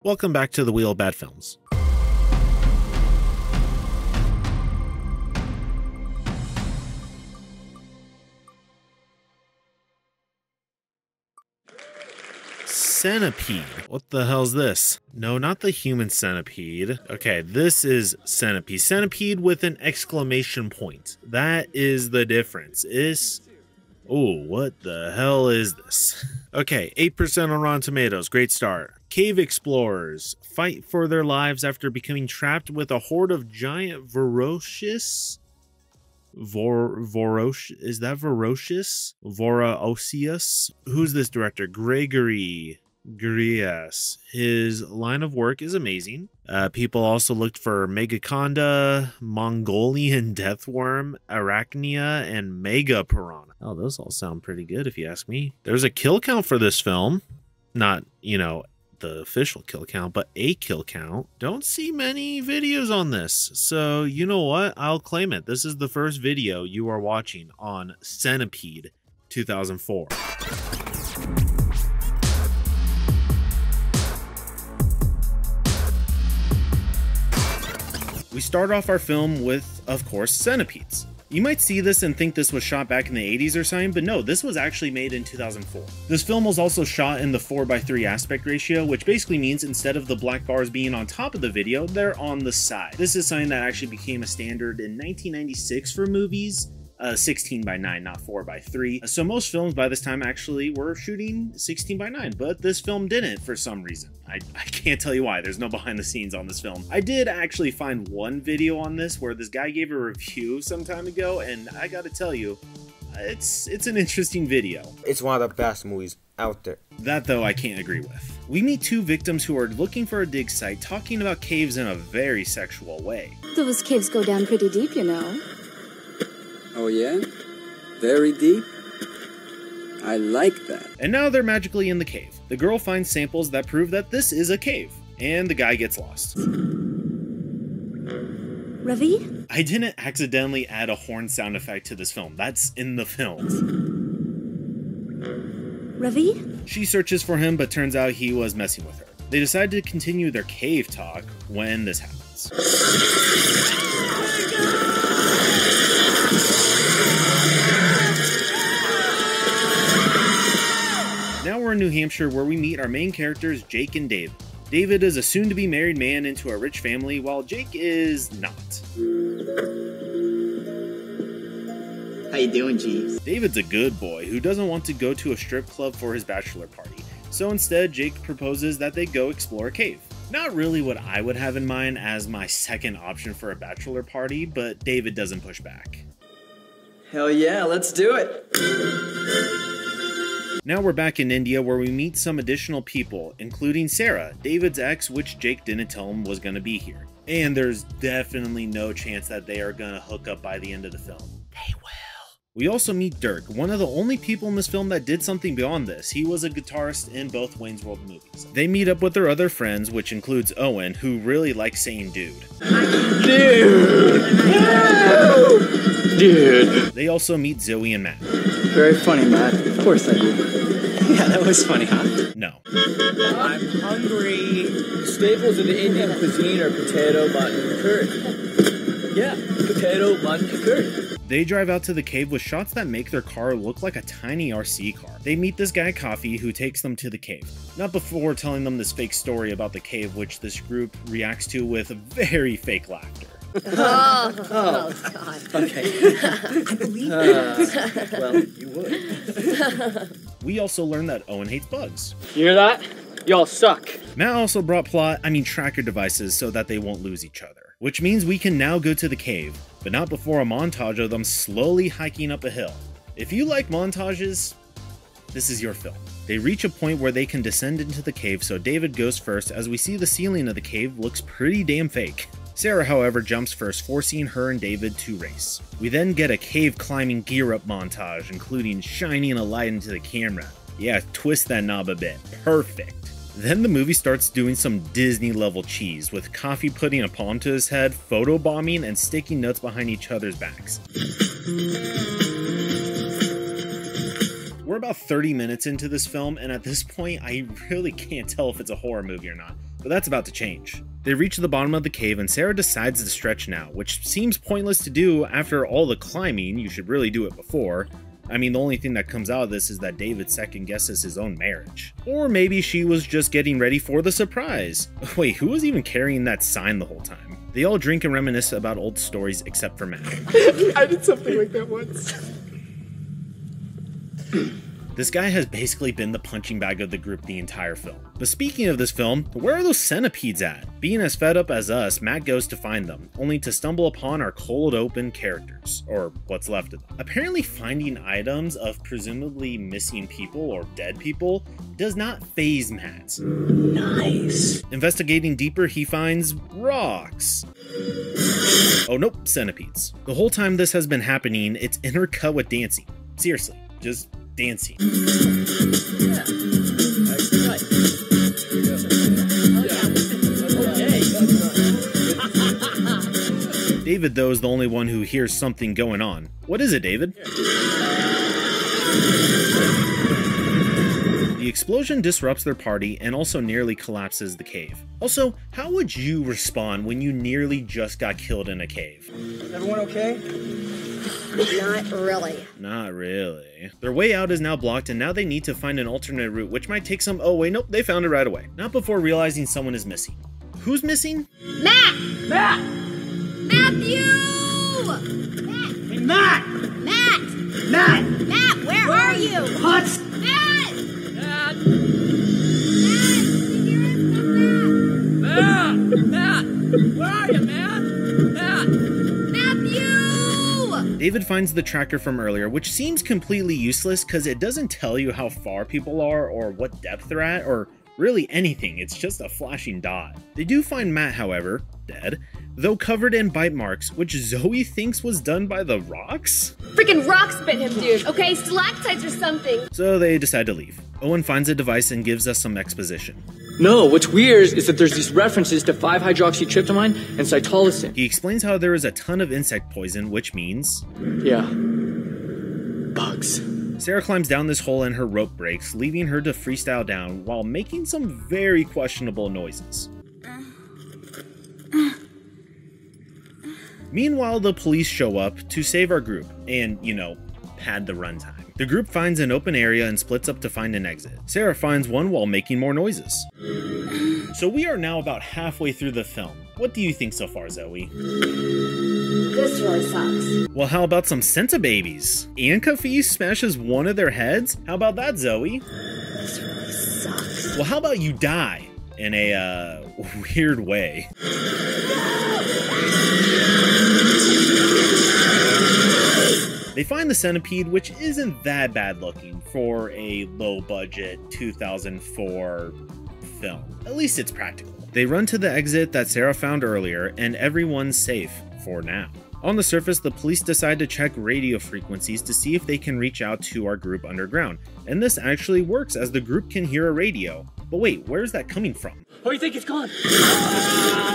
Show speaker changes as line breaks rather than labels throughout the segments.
Welcome back to the Wheel of Bad Films. Centipede. What the hell's this? No, not the human centipede. Okay, this is Centipede. Centipede with an exclamation point. That is the difference. Oh, what the hell is this? Okay, 8% on Rotten Tomatoes. Great start. Cave explorers fight for their lives after becoming trapped with a horde of giant Voracious? Is that Voracious? Voracious? Who's this director? Gregory Grias. His line of work is amazing. People also looked for Megaconda, Mongolian Deathworm, Arachnia, and Mega Piranha. Oh, those all sound pretty good if you ask me. There's a kill count for this film. Not, the official kill count, but a kill count. Don't see many videos on this. So, you know what? I'll claim it. This is the first video you are watching on Centipede 2004. We start off our film with, of course, centipedes. You might see this and think this was shot back in the 80s or something, but no, this was actually made in 2004. This film was also shot in the 4:3 aspect ratio, which basically means instead of the black bars being on top of the video, they're on the side. This is something that actually became a standard in 1996 for movies. 16:9, not 4:3. So most films by this time actually were shooting 16:9, but this film didn't for some reason. I can't tell you why. There's no behind the scenes on this film. I did actually find one video on this where this guy gave a review some time ago, and I gotta tell you, it's an interesting video.
It's one of the best movies out there.
That, though, I can't agree with. We meet two victims who are looking for a dig site, talking about caves in a very sexual way.
Those caves go down pretty deep, you know.
Oh yeah? Very deep? I like that.
And now they're magically in the cave. The girl finds samples that prove that this is a cave, and the guy gets lost.
Ravi?
I didn't accidentally add a horn sound effect to this film. That's in the film.
Ravi?
She searches for him, but turns out he was messing with her. They decide to continue their cave talk when this happens. Now we're in New Hampshire, where we meet our main characters, Jake and David. David is a soon-to-be married man into a rich family, while Jake is not.
How you doing, Jeeves?
David's a good boy who doesn't want to go to a strip club for his bachelor party, so instead Jake proposes that they go explore a cave. Not really what I would have in mind as my second option for a bachelor party, but David doesn't push back.
Hell yeah, let's do it!
Now we're back in India, where we meet some additional people, including Sarah, David's ex, which Jake didn't tell him was going to be here. And there's definitely no chance that they are going to hook up by the end of the film. They will. We also meet Dirk, one of the only people in this film that did something beyond this. He was a guitarist in both Wayne's World movies. They meet up with their other friends, which includes Owen, who really likes saying dude.
Dude! No! Dude!
They also meet Zoe and Matt.
Very funny, Matt. Of course I do. Yeah, that was funny, huh?
No.
I'm hungry. Staples of the Indian cuisine are potato, mutton, and curry. Yeah, potato, mutton, and curry.
They drive out to the cave with shots that make their car look like a tiny RC car. They meet this guy, Coffee, who takes them to the cave. Not before telling them this fake story about the cave, which this group reacts to with very fake laughter.
Oh, God.
Okay.
I believe that.
Well, you would.
We also learn that Owen hates bugs.
You hear that? Y'all suck.
Matt also brought tracker devices so that they won't lose each other. Which means we can now go to the cave, but not before a montage of them slowly hiking up a hill. If you like montages, this is your film. They reach a point where they can descend into the cave, so David goes first, as we see the ceiling of the cave looks pretty damn fake. Sarah, however, jumps first, forcing her and David to race. We then get a cave climbing gear up montage, including shining a light into the camera. Yeah, twist that knob a bit. Perfect. Then the movie starts doing some Disney level cheese, with Coffee putting a palm to his head, photobombing, and sticking notes behind each other's backs. We're about 30 minutes into this film, and at this point I really can't tell if it's a horror movie or not. but that's about to change. They reach the bottom of the cave and Sarah decides to stretch now, which seems pointless to do after all the climbing. You should really do it before. I mean, the only thing that comes out of this is that David second guesses his own marriage. Or maybe she was just getting ready for the surprise. Wait, who was even carrying that sign the whole time? They all drink and reminisce about old stories except for Matt.
I did something like that once.
This guy has basically been the punching bag of the group the entire film. But speaking of this film, where are those centipedes at? Being as fed up as us, Matt goes to find them, only to stumble upon our cold open characters, or what's left of them. Apparently finding items of presumably missing people or dead people does not faze Matt.
Nice.
Investigating deeper, he finds rocks. Oh nope, centipedes. The whole time this has been happening, it's intercut with dancing. Seriously, just dancing. David, though, is the only one who hears something going on. What is it, David? The explosion disrupts their party and also nearly collapses the cave. Also, how would you respond when you nearly just got killed in a cave?
Is everyone okay?
Not really.
Not really. Their way out is now blocked and now they need to find an alternate route, which might take some— oh wait, nope, they found it right away. Not before realizing someone is missing. Who's missing?
Matt!
Matt!
Matthew!
Hey, Matt!
Matt!
Matt!
Matt, where are you?
What?
Matt!
Matt!
Matt!
Matt! Where are you, man? Matt!
Matthew!
David finds the tracker from earlier, which seems completely useless because it doesn't tell you how far people are or what depth they're at or really anything. It's just a flashing dot. They do find Matt, however, dead, though covered in bite marks, which Zoe thinks was done by the rocks?
Freaking rocks bit him, dude. Okay, stalactites or something.
So they decide to leave. Owen finds a device and gives us some exposition.
No, what's weird is that there's these references to 5-hydroxytryptamine and cytolacin.
He explains how there is a ton of insect poison, which means—
Yeah. Bugs.
Sarah climbs down this hole and her rope breaks, leaving her to freestyle down while making some very questionable noises. Meanwhile, the police show up to save our group and, you know, pad the runtime. The group finds an open area and splits up to find an exit. Sarah finds one while making more noises. So we are now about halfway through the film. What do you think so far, Zoe?
This really sucks.
Well, how about some Centibabies? Ancuffy smashes one of their heads? How about that, Zoe?
This really sucks.
Well, how about you die in a, weird way? They find the centipede, which isn't that bad looking for a low-budget 2004 film. At least it's practical. They run to the exit that Sarah found earlier, and everyone's safe for now. On the surface, the police decide to check radio frequencies to see if they can reach out to our group underground. And this actually works, as the group can hear a radio. But wait, where's that coming from?
Oh, you think it's gone?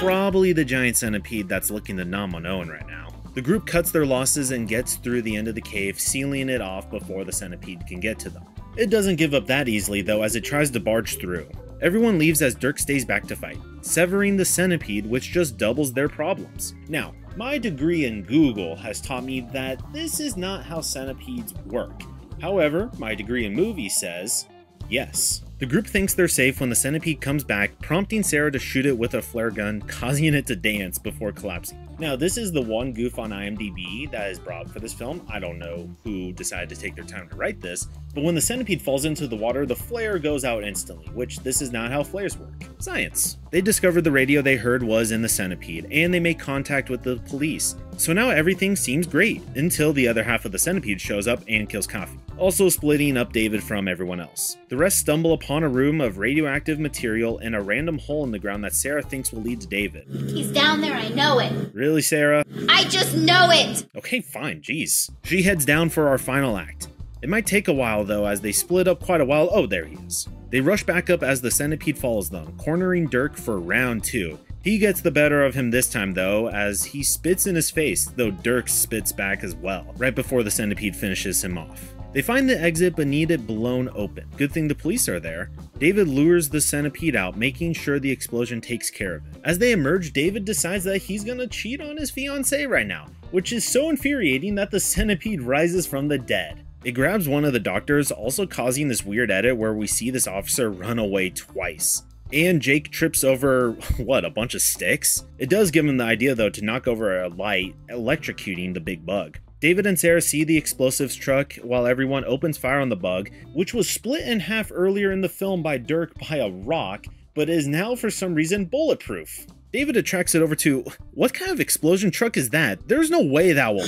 Probably the giant centipede that's looking to nom on Owen right now. The group cuts their losses and gets through the end of the cave, sealing it off before the centipede can get to them. It doesn't give up that easily though, as it tries to barge through. Everyone leaves as Dirk stays back to fight, severing the centipede, which just doubles their problems. Now, my degree in Google has taught me that this is not how centipedes work. However, my degree in movies says yes. The group thinks they're safe when the centipede comes back, prompting Sarah to shoot it with a flare gun, causing it to dance before collapsing. Now, this is the one goof on IMDb that is brought for this film. I don't know who decided to take their time to write this, but when the centipede falls into the water, the flare goes out instantly, which this is not how flares work. Science. They discovered the radio they heard was in the centipede, and they make contact with the police. So now everything seems great, until the other half of the centipede shows up and kills Coffee, also splitting up David from everyone else. The rest stumble upon a room of radioactive material and a random hole in the ground that Sarah thinks will lead to David.
He's down there, I know it.
Really, Sarah?
I just know it.
Okay, fine, jeez. She heads down for our final act. It might take a while though, as they split up quite a while. Oh, there he is. They rush back up as the centipede follows them, cornering Dirk for round 2. He gets the better of him this time though, as he spits in his face, though Dirk spits back as well, right before the centipede finishes him off. They find the exit but need it blown open. Good thing the police are there. David lures the centipede out, making sure the explosion takes care of it. As they emerge, David decides that he's gonna cheat on his fiancée right now, which is so infuriating that the centipede rises from the dead. It grabs one of the doctors, also causing this weird edit where we see this officer run away twice. And Jake trips over, what, a bunch of sticks? It does give him the idea though to knock over a light, electrocuting the big bug. David and Sarah see the explosives truck while everyone opens fire on the bug, which was split in half earlier in the film by Dirk by a rock, but is now for some reason bulletproof. David attracts it over to, what kind of explosion truck is that? There's no way that will...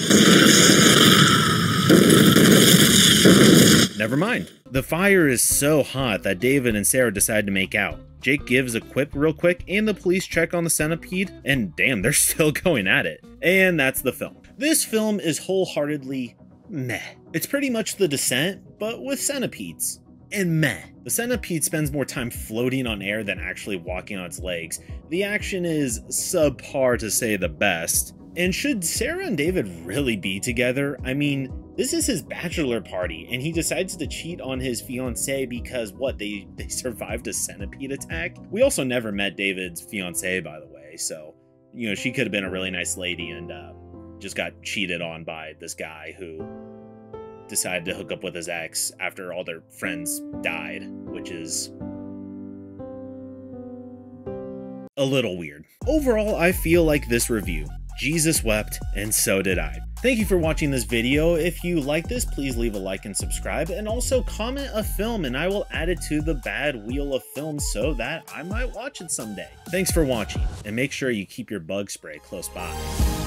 Never mind. The fire is so hot that David and Sarah decide to make out. Jake gives a quip real quick and the police check on the centipede, and damn, they're still going at it. And that's the film. This film is wholeheartedly meh. It's pretty much The Descent, but with centipedes. And meh. The centipede spends more time floating on air than actually walking on its legs. The action is subpar to say the best. And should Sarah and David really be together? I mean, this is his bachelor party, and he decides to cheat on his fiancée because, what, they survived a centipede attack? We also never met David's fiancée, by the way, so, you know, she could have been a really nice lady and just got cheated on by this guy who decided to hook up with his ex after all their friends died, which is a little weird. Overall, I feel like this review, Jesus wept, and so did I. Thank you for watching this video. If you like this, please leave a like and subscribe, and also comment a film and I will add it to the bad wheel of films so that I might watch it someday. Thanks for watching, and make sure you keep your bug spray close by.